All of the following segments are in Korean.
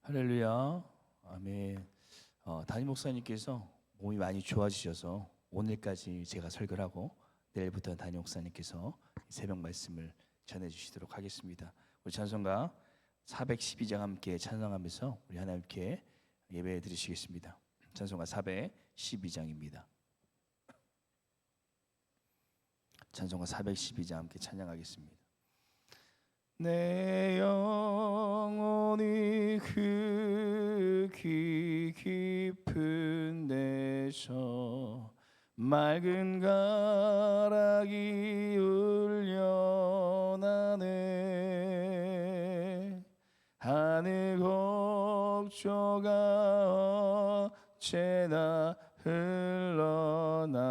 할렐루야. 아멘. 담임 목사님께서 몸이 많이 좋아지셔서 오늘까지 제가 설교를 하고 내일부터 담임 목사님께서 새벽 말씀을 전해주시도록 하겠습니다. 우리 찬송가 412장 함께 찬송하면서 우리 하나님께 예배 드리시겠습니다. 찬송가 412장입니다. 찬송가 412장 함께 찬양하겠습니다. 내 영혼이 흙이 깊은 데서 맑은 가락이 울려나네. 하늘 곡조가 어째나 흘러나와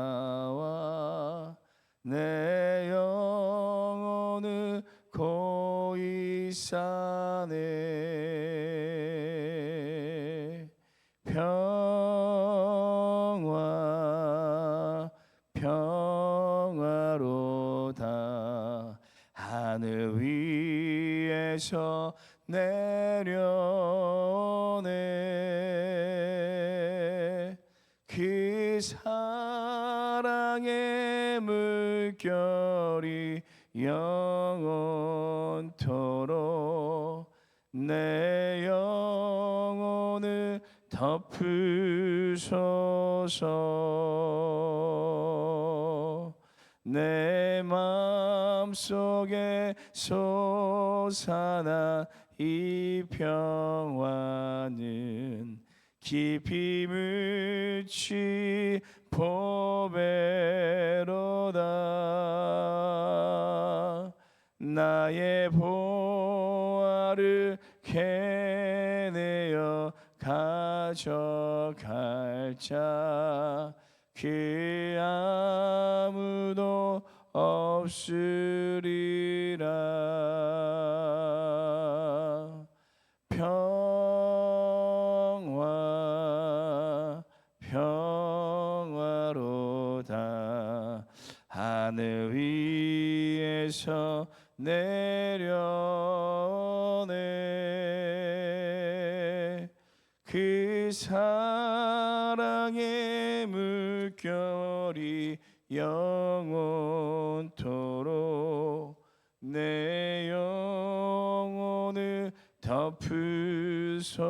내 영혼을 고이 사네. 평화로다. 하늘 위에서 내려오네. 그 사랑의 물결이 영원토록 내 영혼을 덮으소서. 내 마음속에 솟아난 이 평화는 깊이 묻지 보배로다. 나의 보화를 캐내어 가져갈 자 그 아무도 없으리라. 평화로다. 하늘 위에서 내려오네. 그 사랑의 물결이 영원토록 내 영혼을 덮으소서.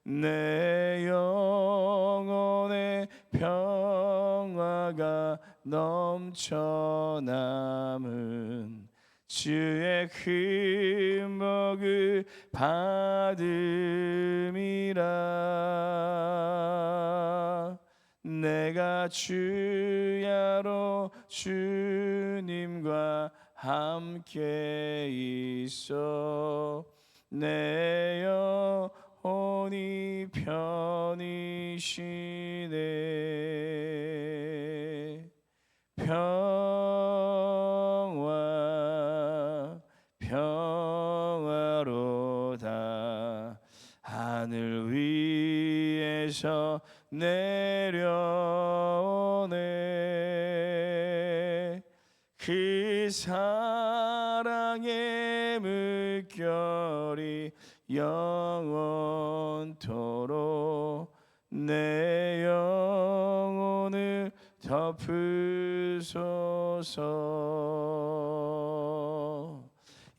내 영혼의 평화가 넘쳐남은 주의 흠복을 받음이라. 내가 주야로 주님과 함께 있어 내 영혼이 편히 쉬네. 평화로다. 하늘 위에서 내려오네. 그 사랑의 물결이 영원토록 내 영혼을 덮으소서.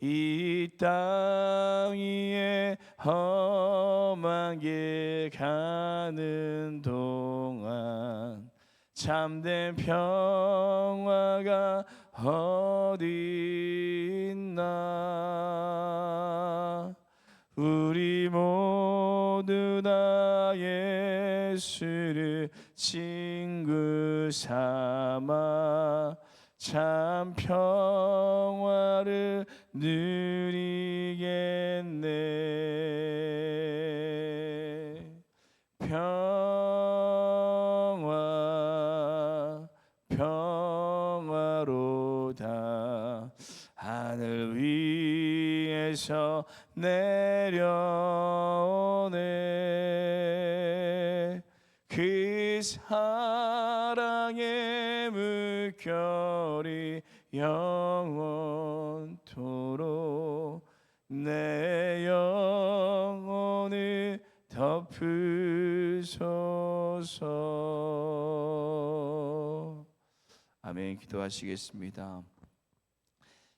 이 땅 위에 험한 길 가는 동안 참된 평화가 어디 있나. 우리 모두 다 예수를 친구 삼아 참 평화를 누리겠네. 평화로다. 하늘 위에서 내려오네. 그 사랑의 물결이 영원토록 내 영혼을 덮으소서. 아멘. 기도하시겠습니다.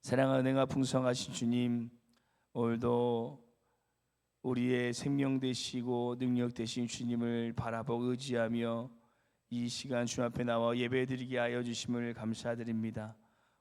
사랑하는 은혜가 풍성하신 주님, 오늘도 우리의 생명 되시고 능력 되신 주님을 바라보고 의지하며 이 시간 주 앞에 나와 예배드리게 하여 주심을 감사드립니다.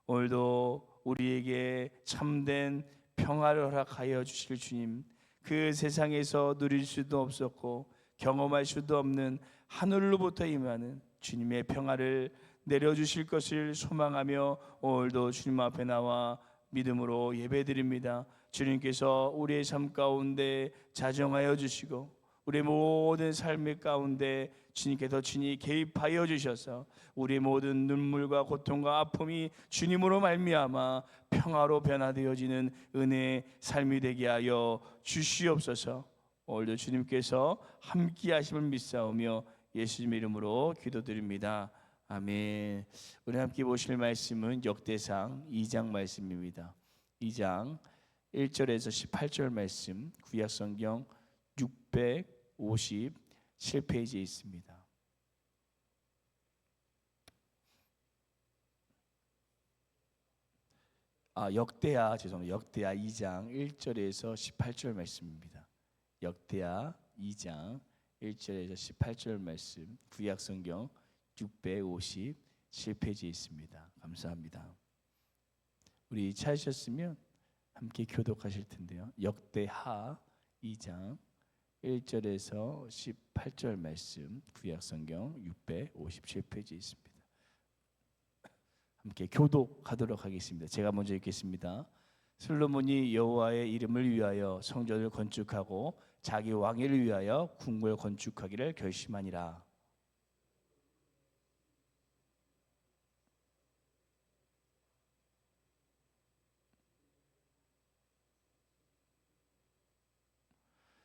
오늘도 우리에게 참된 평화를 허락하여 주실 주님, 그 세상에서 누릴 수도 없었고 경험할 수도 없는 하늘로부터 임하는 주님의 평화를 내려주실 것을 소망하며 오늘도 주님 앞에 나와 믿음으로 예배드립니다. 주님께서 우리의 삶 가운데 자정하여 주시고 우리의 모든 삶의 가운데 주님께서 친히 개입하여 주셔서 우리의 모든 눈물과 고통과 아픔이 주님으로 말미암아 평화로 변화되어지는 은혜의 삶이 되게 하여 주시옵소서. 오늘도 주님께서 함께 하심을 믿사오며 예수님 이름으로 기도드립니다. 아멘. 우리 함께 보실 말씀은 역대상 2장 말씀입니다. 2장 1절에서 18절 말씀, 구약성경 657페이지에 있습니다. 역대하 2장 1절에서 18절 말씀입니다. 역대하 2장 1절에서 18절 말씀, 구약성경 657페이지에 있습니다. 감사합니다. 우리 찾으셨으면 함께 교독하실 텐데요. 역대하 2장 1절에서 18절 말씀, 구약성경 657페이지에 있습니다. 함께 교독하도록 하겠습니다. 제가 먼저 읽겠습니다. 솔로몬이 여호와의 이름을 위하여 성전을 건축하고 자기 왕위를 위하여 궁궐 건축하기를 결심하니라.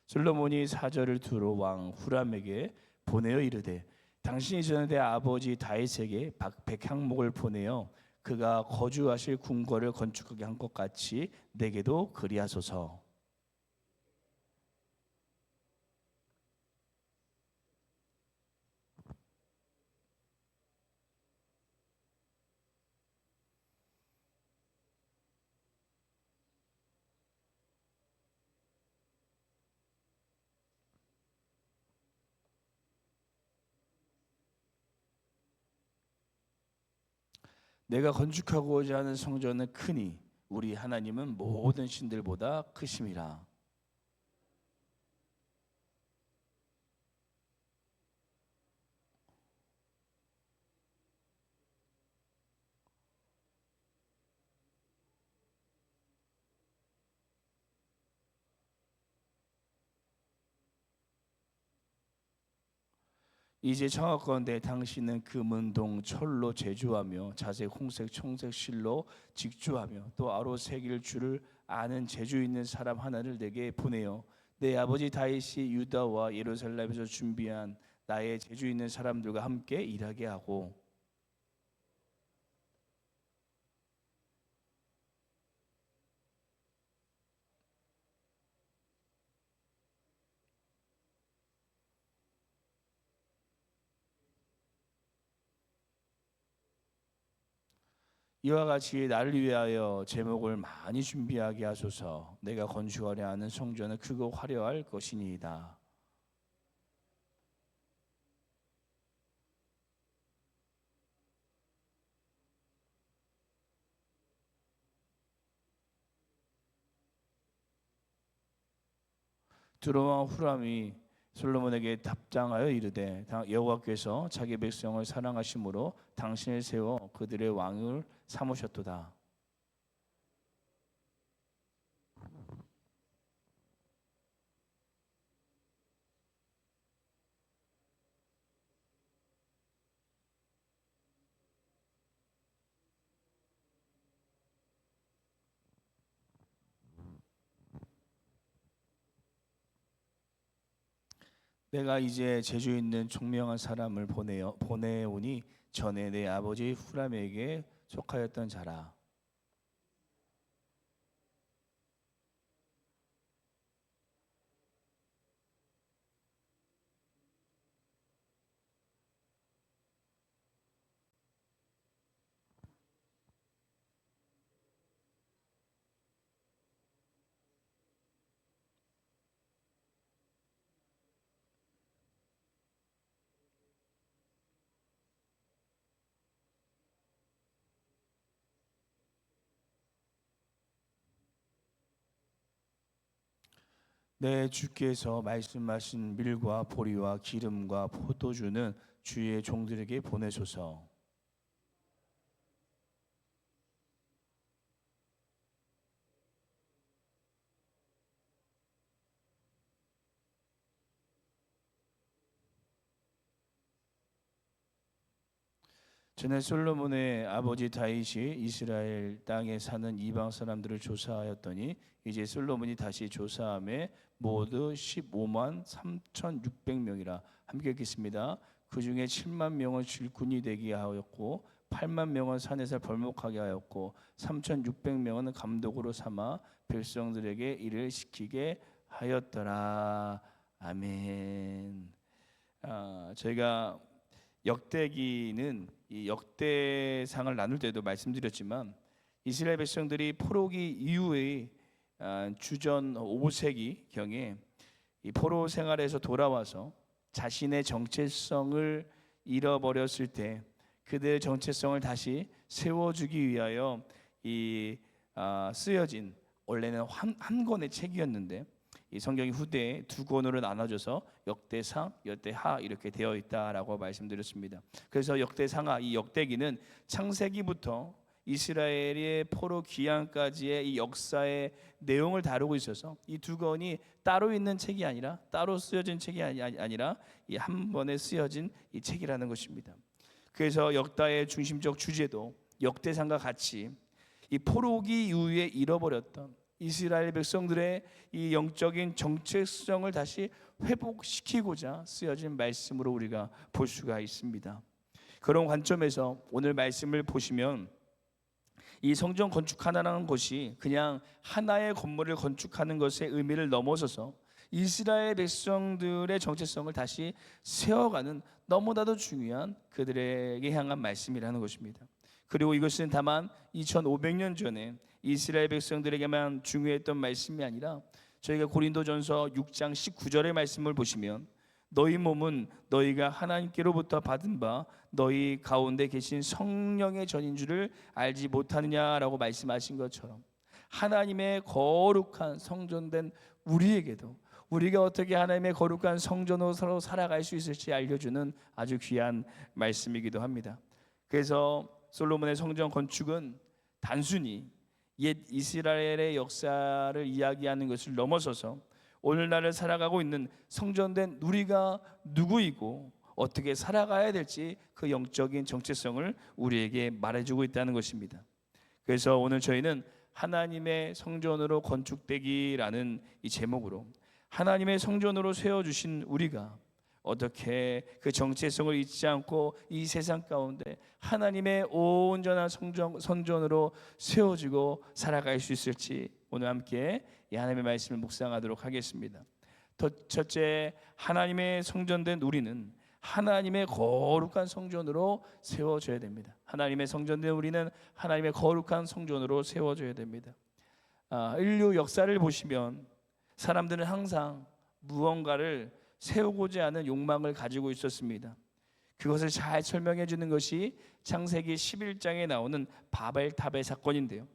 솔로몬이 사절을 두루 왕 후람에게 보내어 이르되 당신이 전에 내 아버지 다윗에게 백향목을 보내어 그가 거주하실 궁궐을 건축하게 한 것 같이 내게도 그리하소서. 내가 건축하고자 하는 성전은 크니 우리 하나님은 모든 신들보다 크심이라. 이제 청하건대 당신은 금은동 철로 제주하며 자색 홍색 청색 실로 직주하며 또 아로새길 줄을 아는 재주 있는 사람 하나를 내게 보내어 내 아버지 다윗이 유다와 예루살렘에서 준비한 나의 재주 있는 사람들과 함께 일하게 하고 이와 같이 나를 위하여 제목을 많이 준비하게 하소서. 내가 건축하려 하는 성전은 크고 화려할 것이니이다. 두로와 후람이 솔로몬에게 답장하여 이르되 여호와께서 자기 백성을 사랑하심으로 당신을 세워 그들의 왕을 삼으셨도다. 내가 이제 재주 있는 총명한 사람을 보내오니 전에 내 아버지 후람에게 속하였던 자라. 내 주께서 말씀하신 밀과 보리와 기름과 포도주는 주의 종들에게 보내소서. 전에 솔로몬의 아버지 다윗이 이스라엘 땅에 사는 이방 사람들을 조사하였더니 이제 솔로몬이 다시 조사함에 모두 15만 3,600명이라. 함께 읽겠습니다. 그 중에 7만 명은 질군이 되게 하였고 8만 명은 산에서 벌목하게 하였고 3,600명은 감독으로 삼아 백성들에게 일을 시키게 하였더라. 아멘. 저희가 역대기는 이 역대상을 나눌 때도 말씀드렸지만 이스라엘 백성들이 포로기 이후의 주전 5세기 경에 이 포로 생활에서 돌아와서 자신의 정체성을 잃어버렸을 때 그들의 정체성을 다시 세워주기 위하여 쓰여진 원래는 한 권의 책이었는데 이 성경이 후대에 두 권으로 나눠져서 역대상, 역대하 이렇게 되어 있다라고 말씀드렸습니다. 그래서 역대상하, 이 역대기는 창세기부터 이스라엘의 포로 귀환까지의 이 역사의 내용을 다루고 있어서 이 두 권이 따로 있는 책이 아니라 따로 쓰여진 책이 아니라 이 한 번에 쓰여진 이 책이라는 것입니다. 그래서 역다의 중심적 주제도 역대상과 같이 이 포로기 이후에 잃어버렸던 이스라엘 백성들의 이 영적인 정체성을 다시 회복시키고자 쓰여진 말씀으로 우리가 볼 수가 있습니다. 그런 관점에서 오늘 말씀을 보시면 이 성전 건축하라는 것이 그냥 하나의 건물을 건축하는 것의 의미를 넘어서서 이스라엘 백성들의 정체성을 다시 세워가는 너무나도 중요한 그들에게 향한 말씀이라는 것입니다. 그리고 이것은 다만 2500년 전에 이스라엘 백성들에게만 중요했던 말씀이 아니라 저희가 고린도전서 6장 19절의 말씀을 보시면 너희 몸은 너희가 하나님께로부터 받은 바 너희 가운데 계신 성령의 전인 줄을 알지 못하느냐라고 말씀하신 것처럼 하나님의 거룩한 성전된 우리에게도 우리가 어떻게 하나님의 거룩한 성전으로 서로 살아갈 수 있을지 알려주는 아주 귀한 말씀이기도 합니다. 그래서 솔로몬의 성전 건축은 단순히 옛 이스라엘의 역사를 이야기하는 것을 넘어서서 오늘날을 살아가고 있는 성전된 우리가 누구이고 어떻게 살아가야 될지 그 영적인 정체성을 우리에게 말해주고 있다는 것입니다. 그래서 오늘 저희는 하나님의 성전으로 건축되기라는 이 제목으로 하나님의 성전으로 세워주신 우리가 어떻게 그 정체성을 잊지 않고 이 세상 가운데 하나님의 온전한 성전으로 세워지고 살아갈 수 있을지 오늘 함께 이 하나님의 말씀을 묵상하도록 하겠습니다. 첫째, 하나님의 성전된 우리는 하나님의 거룩한 성전으로 세워져야 됩니다. 하나님의 성전된 우리는 하나님의 거룩한 성전으로 세워져야 됩니다. 인류 역사를 보시면 사람들은 항상 무언가를 세우고자 하는 욕망을 가지고 있었습니다. 그것을 잘 설명해 주는 것이 창세기 11장에 나오는 바벨탑의 사건인데요.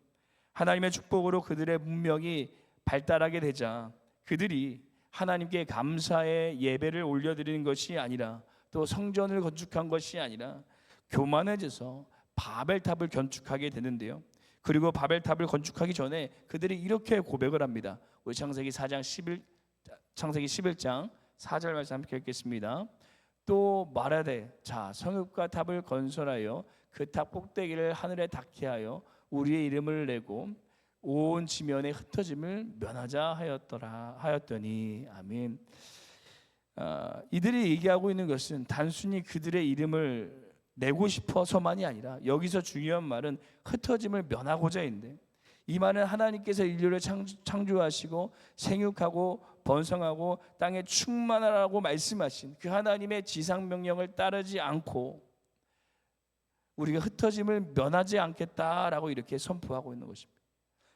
하나님의 축복으로 그들의 문명이 발달하게 되자 그들이 하나님께 감사의 예배를 올려드리는 것이 아니라 또 성전을 건축한 것이 아니라 교만해져서 바벨탑을 건축하게 되는데요. 그리고 바벨탑을 건축하기 전에 그들이 이렇게 고백을 합니다. 우리 창세기 11장 4절 말씀 함께 읽겠습니다. 또 말하되 자 성읍과 탑을 건설하여 그 탑 꼭대기를 하늘에 닿게 하여 우리의 이름을 내고 온 지면에 흩어짐을 면하자 하였더니 아멘. 이들이 얘기하고 있는 것은 단순히 그들의 이름을 내고 싶어서만이 아니라 여기서 중요한 말은 흩어짐을 면하고자 했는데 이 말은 하나님께서 인류를 창조하시고 생육하고 번성하고 땅에 충만하라고 말씀하신 그 하나님의 지상명령을 따르지 않고 우리가 흩어짐을 면하지 않겠다라고 이렇게 선포하고 있는 것입니다.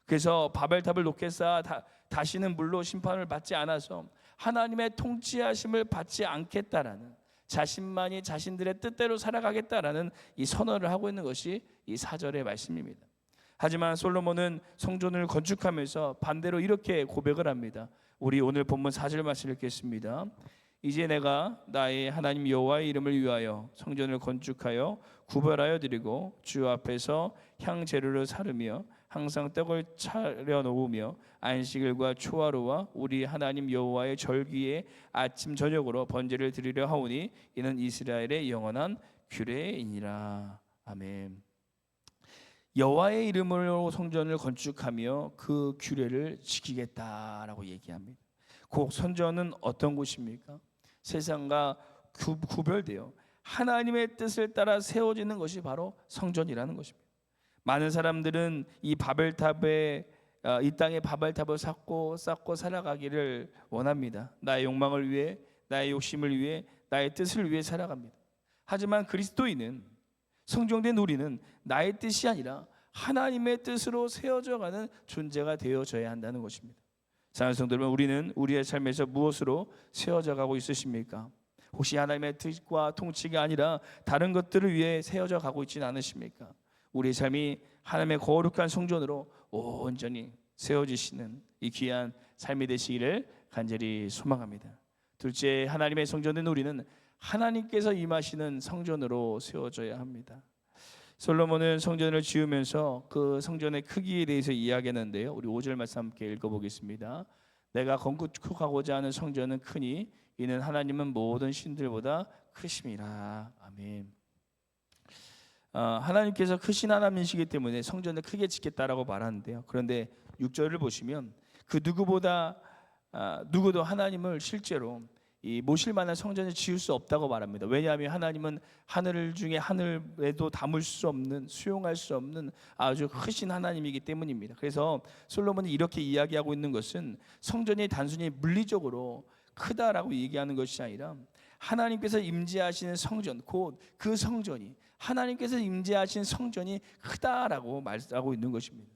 그래서 바벨탑을 높게 쌓아 다시는 물로 심판을 받지 않아서 하나님의 통치하심을 받지 않겠다라는 자신만이 자신들의 뜻대로 살아가겠다라는 이 선언을 하고 있는 것이 이 4절의 말씀입니다. 하지만 솔로몬은 성전을 건축하면서 반대로 이렇게 고백을 합니다. 우리 오늘 본문 4절 말씀 읽겠습니다. 이제 내가 나의 하나님 여호와의 이름을 위하여 성전을 건축하여 구별하여 드리고 주 앞에서 향재료를 사르며 항상 떡을 차려 놓으며 안식일과 초하루와 우리 하나님 여호와의 절기에 아침 저녁으로 번제를 드리려 하오니 이는 이스라엘의 영원한 규례이니라. 아멘. 여호와의 이름으로 성전을 건축하며 그 규례를 지키겠다라고 얘기합니다. 그 성전은 어떤 곳입니까? 세상과 구별되어 하나님의 뜻을 따라 세워지는 것이 바로 성전이라는 것입니다. 많은 사람들은 이 바벨탑에 이 땅에 바벨탑을 쌓고 살아가기를 원합니다. 나의 욕망을 위해, 나의 욕심을 위해, 나의 뜻을 위해 살아갑니다. 하지만 그리스도인은, 성경된 우리는 나의 뜻이 아니라 하나님의 뜻으로 세워져가는 존재가 되어져야 한다는 것입니다. 사랑하는 성도 여러분, 우리는 우리의 삶에서 무엇으로 세워져 가고 있으십니까? 혹시 하나님의 뜻과 통치가 아니라 다른 것들을 위해 세워져 가고 있지는 않으십니까? 우리의 삶이 하나님의 거룩한 성전으로 온전히 세워지시는 이 귀한 삶이 되시기를 간절히 소망합니다. 둘째, 하나님의 성전인 우리는 하나님께서 임하시는 성전으로 세워져야 합니다. 솔로몬은 성전을 지으면서 그 성전의 크기에 대해서 이야기했는데요. 우리 5절 말씀 함께 읽어보겠습니다. 내가 건축하고자 하는 성전은 크니 이는 하나님은 모든 신들보다 크심이라. 아멘. 하나님께서 크신 하나님이시기 때문에 성전을 크게 짓겠다라고 말하는데요. 그런데 6절을 보시면 그 누구도 하나님을 실제로 이 모실 만한 성전을 지을 수 없다고 말합니다. 왜냐하면 하나님은 하늘 중에 하늘에도 담을 수 없는, 수용할 수 없는 아주 크신 하나님이기 때문입니다. 그래서 솔로몬이 이렇게 이야기하고 있는 것은 성전이 단순히 물리적으로 크다라고 얘기하는 것이 아니라 하나님께서 임재하시는 성전, 곧 그 성전이, 하나님께서 임재하신 성전이 크다라고 말하고 있는 것입니다.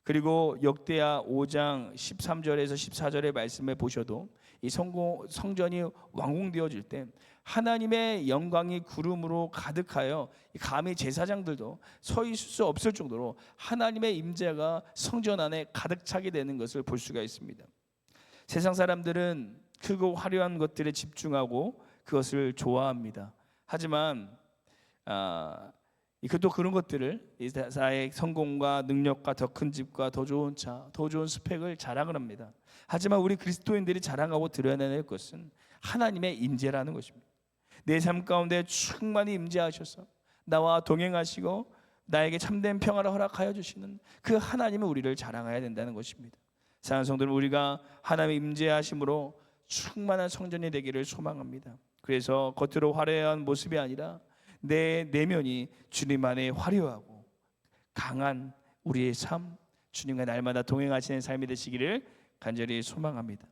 그리고 역대하 5장 13절에서 14절의 말씀에 보셔도 이 성전이 완공되어질 때 하나님의 영광이 구름으로 가득하여 감히 제사장들도 서 있을 수 없을 정도로 하나님의 임재가 성전 안에 가득 차게 되는 것을 볼 수가 있습니다. 세상 사람들은 크고 화려한 것들에 집중하고 그것을 좋아합니다. 하지만 또 그런 것들을 나의 성공과 능력과 더 큰 집과 더 좋은 차, 더 좋은 스펙을 자랑을 합니다. 하지만 우리 그리스도인들이 자랑하고 드러내는 것은 하나님의 임재라는 것입니다. 내 삶 가운데 충만히 임재하셔서 나와 동행하시고 나에게 참된 평화를 허락하여 주시는 그 하나님은 우리를 자랑해야 된다는 것입니다. 사랑하는 성도들, 우리가 하나님의 임재하심으로 충만한 성전이 되기를 소망합니다. 그래서 겉으로 화려한 모습이 아니라 내 내면이 주님 안에 화려하고 강한 우리의 삶, 주님과 날마다 동행하시는 삶이 되시기를 간절히 소망합니다.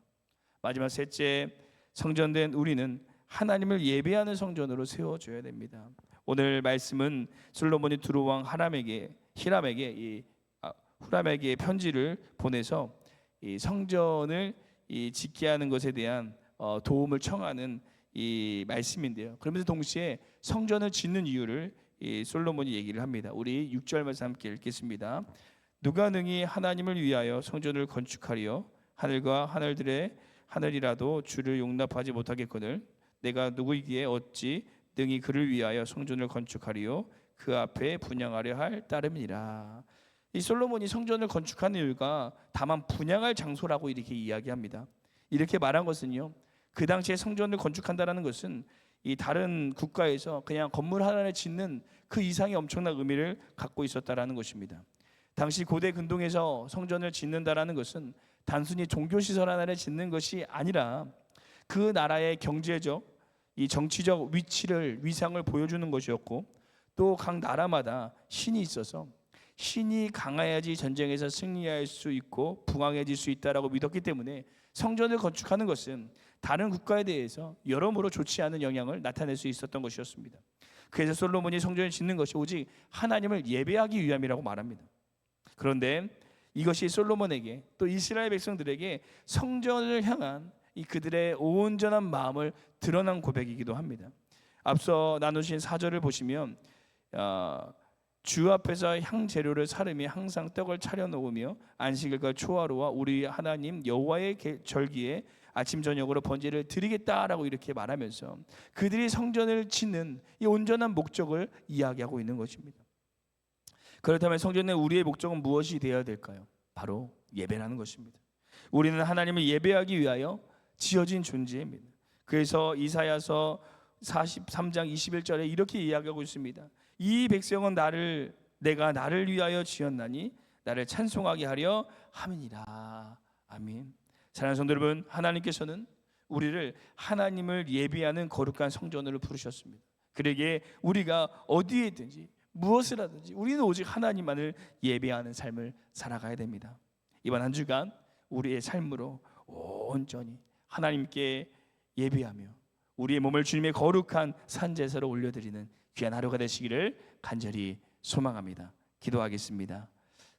마지막 셋째, 성전된 우리는 하나님을 예배하는 성전으로 세워줘야 됩니다. 오늘 말씀은 솔로몬이 두로왕 후람에게 편지를 보내서 이 성전을 짓게 하는 것에 대한 도움을 청하는 이 말씀인데요. 그러면서 동시에 성전을 짓는 이유를 솔로몬이 얘기를 합니다. 우리 6절 말씀 함께 읽겠습니다. 누가 능히 하나님을 위하여 성전을 건축하리요? 하늘과 하늘이라도 주를 용납하지 못하겠거늘 내가 누구이기에 어찌 능히 그를 위하여 성전을 건축하리요? 그 앞에 분향하려 할 따름이니라. 이 솔로몬이 성전을 건축하는 이유가 다만 분향할 장소라고 이렇게 이야기합니다. 이렇게 말한 것은요, 그 당시에 성전을 건축한다는 것은 이 다른 국가에서 그냥 건물 하나를 짓는 그 이상의 엄청난 의미를 갖고 있었다라는 것입니다. 당시 고대 근동에서 성전을 짓는다라는 것은 단순히 종교시설 하나를 짓는 것이 아니라 그 나라의 경제적, 이 정치적 위상을 보여주는 것이었고, 또 각 나라마다 신이 있어서 신이 강해야지 전쟁에서 승리할 수 있고 부강해질 수 있다라고 믿었기 때문에 성전을 건축하는 것은 다른 국가에 대해서 여러모로 좋지 않은 영향을 나타낼 수 있었던 것이었습니다. 그래서 솔로몬이 성전을 짓는 것이 오직 하나님을 예배하기 위함이라고 말합니다. 그런데 이것이 솔로몬에게 또 이스라엘 백성들에게 성전을 향한 이 그들의 온전한 마음을 드러난 고백이기도 합니다. 앞서 나누신 4절을 보시면 주 앞에서 향재료를 사르며 항상 떡을 차려 놓으며 안식일과 초하루와 우리 하나님 여호와의 절기에 아침 저녁으로 번제를 드리겠다라고 이렇게 말하면서 그들이 성전을 짓는 이 온전한 목적을 이야기하고 있는 것입니다. 그렇다면 성전의 우리의 목적은 무엇이 되어야 될까요? 바로 예배라는 것입니다. 우리는 하나님을 예배하기 위하여 지어진 존재입니다. 그래서 이사야서 43장 21절에 이렇게 이야기하고 있습니다. 이 백성은 내가 나를 위하여 지었나니 나를 찬송하게 하려 함이니라. 아멘. 사랑하는 성도 여러분, 하나님께서는 우리를 하나님을 예배하는 거룩한 성전으로 부르셨습니다. 그러기에 우리가 어디에 있든지 무엇을 하든지 우리는 오직 하나님만을 예배하는 삶을 살아가야 됩니다. 이번 한 주간 우리의 삶으로 온전히 하나님께 예배하며 우리의 몸을 주님의 거룩한 산제사로 올려드리는 귀한 하루가 되시기를 간절히 소망합니다. 기도하겠습니다.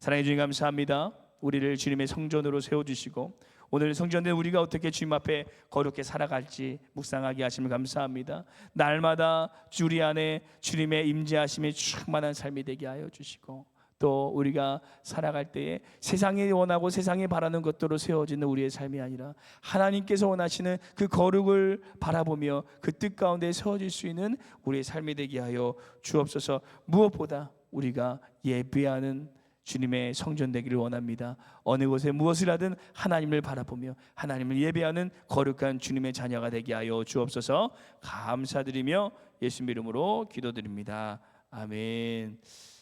사랑해 주님 감사합니다. 우리를 주님의 성전으로 세워주시고 오늘 성전에 우리가 어떻게 주님 앞에 거룩히 살아갈지 묵상하게 하심을 감사합니다. 날마다 우리 안에 주님의 임재하심이 충만한 삶이 되게 하여 주시고 또 우리가 살아갈 때에 세상이 원하고 세상이 바라는 것들로 세워지는 우리의 삶이 아니라 하나님께서 원하시는 그 거룩을 바라보며 그 뜻 가운데 세워질 수 있는 우리의 삶이 되게 하여 주옵소서. 무엇보다 우리가 예배하는 주님의 성전 되기를 원합니다. 어느 곳에 무엇을 하든 하나님을 바라보며 하나님을 예배하는 거룩한 주님의 자녀가 되게 하여 주옵소서. 감사드리며 예수님 이름으로 기도드립니다. 아멘.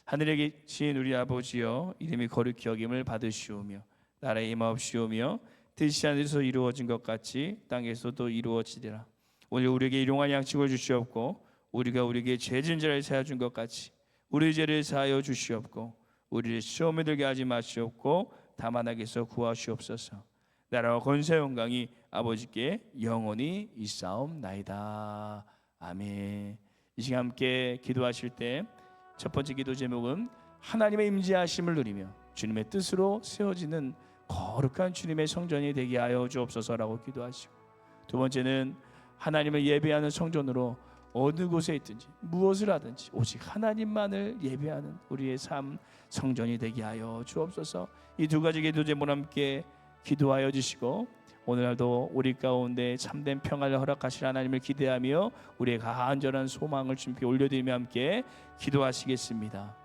하늘에 계신 우리 아버지여, 이름이 거룩히 여김을 받으시오며 나라의 임하옵시오며 뜻이 하늘에서 이루어진 것 같이 땅에서도 이루어지리라. 오늘 우리에게 일용할 양식을 주시옵고 우리가 우리에게 죄 지은 자를 사하여 준 것 같이 우리 죄를 사하여 주시옵고 우리를 시험에 들게 하지 마시옵고 다만 악에서 구하시옵소서. 나라와 권세 영광이 아버지께 영원히 있사옵나이다. 아멘. 이 시간 함께 기도하실 때 첫 번째 기도 제목은 하나님의 임재하심을 누리며 주님의 뜻으로 세워지는 거룩한 주님의 성전이 되게 하여 주옵소서라고 기도하시고, 두 번째는 하나님을 예배하는 성전으로 어느 곳에 있든지 무엇을 하든지 오직 하나님만을 예배하는 우리의 삶 성전이 되게 하여 주옵소서. 이 두 가지 기도 제목 함께 기도하여 주시고 오늘날도 우리 가운데 참된 평안을 허락하실 하나님을 기대하며 우리의 간절한 소망을 주님께 올려드리며 함께 기도하시겠습니다.